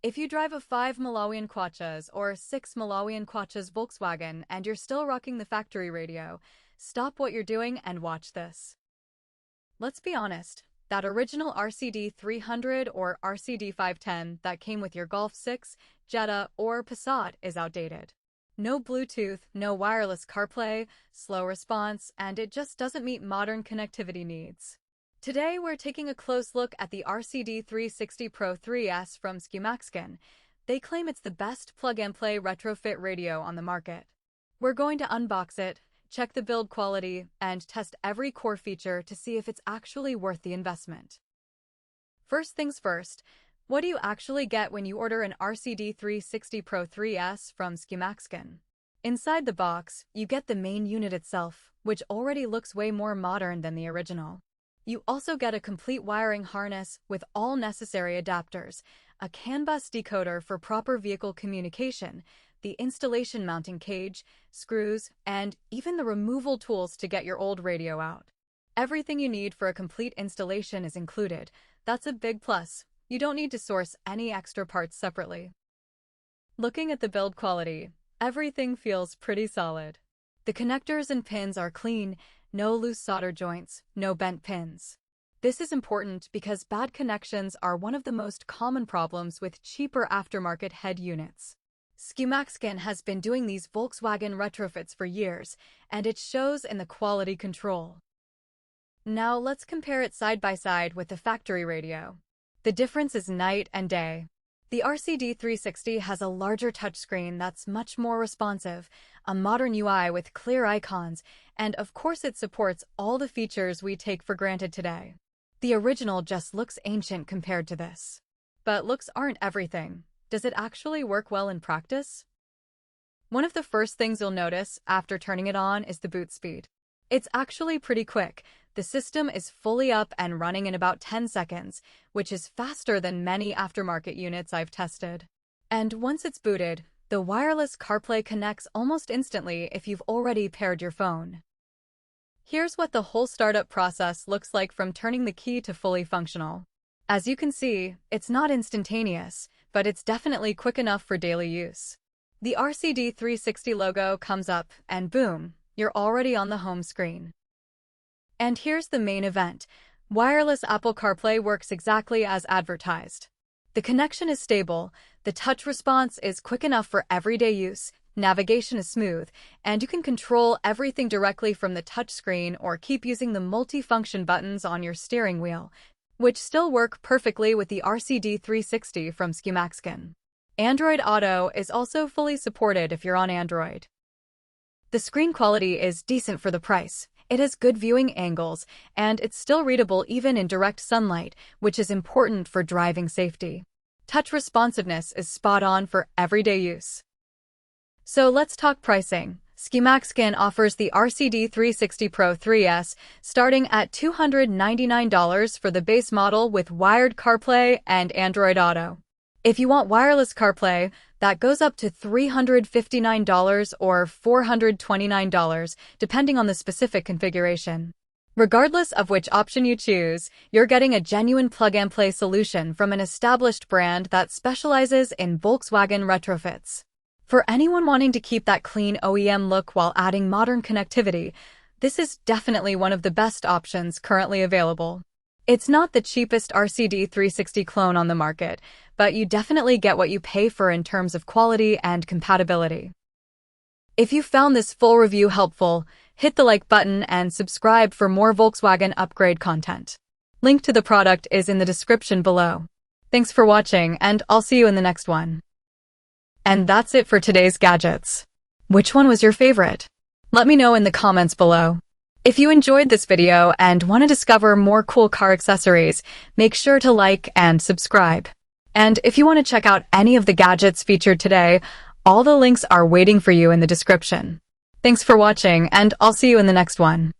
If you drive a 5 Malawian Kwachas or 6 Malawian Kwachas Volkswagen and you're still rocking the factory radio, stop what you're doing and watch this. Let's be honest, that original RCD300 or RCD510 that came with your Golf 6, Jetta, or Passat is outdated. No Bluetooth, no wireless CarPlay, slow response, and it just doesn't meet modern connectivity needs. Today, we're taking a close look at the RCD360 PRO3S from Skimaxkin. They claim it's the best plug-and-play retrofit radio on the market. We're going to unbox it, check the build quality, and test every core feature to see if it's actually worth the investment. First things first, what do you actually get when you order an RCD360 PRO3S from Skimaxkin? Inside the box, you get the main unit itself, which already looks way more modern than the original. You also get a complete wiring harness with all necessary adapters, a CAN bus decoder for proper vehicle communication, the installation mounting cage, screws, and even the removal tools to get your old radio out. Everything you need for a complete installation is included. That's a big plus. You don't need to source any extra parts separately. Looking at the build quality, everything feels pretty solid. The connectors and pins are clean, no loose solder joints, no bent pins. This is important because bad connections are one of the most common problems with cheaper aftermarket head units. Skimaxkin has been doing these Volkswagen retrofits for years, and it shows in the quality control. Now let's compare it side by side with the factory radio. The difference is night and day. The RCD360 has a larger touchscreen that's much more responsive, a modern UI with clear icons, and of course it supports all the features we take for granted today. The original just looks ancient compared to this. But looks aren't everything. Does it actually work well in practice? One of the first things you'll notice after turning it on is the boot speed. It's actually pretty quick. The system is fully up and running in about 10 seconds, which is faster than many aftermarket units I've tested. And once it's booted, the wireless CarPlay connects almost instantly if you've already paired your phone. Here's what the whole startup process looks like from turning the key to fully functional. As you can see, it's not instantaneous, but it's definitely quick enough for daily use. The RCD360 logo comes up, and boom, you're already on the home screen. And here's the main event. Wireless Apple CarPlay works exactly as advertised. The connection is stable, the touch response is quick enough for everyday use, navigation is smooth, and you can control everything directly from the touchscreen or keep using the multi-function buttons on your steering wheel, which still work perfectly with the RCD360 from Skimaxkin. Android Auto is also fully supported if you're on Android. The screen quality is decent for the price. It has good viewing angles, and it's still readable even in direct sunlight, which is important for driving safety. Touch responsiveness is spot on for everyday use. So let's talk pricing. Skimaxkin offers the RCD360 PRO3S starting at $299 for the base model with wired CarPlay and Android Auto. If you want wireless CarPlay, that goes up to $359 or $429, depending on the specific configuration. Regardless of which option you choose, you're getting a genuine plug-and-play solution from an established brand that specializes in Volkswagen retrofits. For anyone wanting to keep that clean OEM look while adding modern connectivity, this is definitely one of the best options currently available. It's not the cheapest RCD360 clone on the market, but you definitely get what you pay for in terms of quality and compatibility. If you found this full review helpful, hit the like button and subscribe for more Volkswagen upgrade content. Link to the product is in the description below. Thanks for watching, and I'll see you in the next one. And that's it for today's gadgets. Which one was your favorite? Let me know in the comments below. If you enjoyed this video and want to discover more cool car accessories, make sure to like and subscribe. And if you want to check out any of the gadgets featured today, all the links are waiting for you in the description. Thanks for watching, and I'll see you in the next one.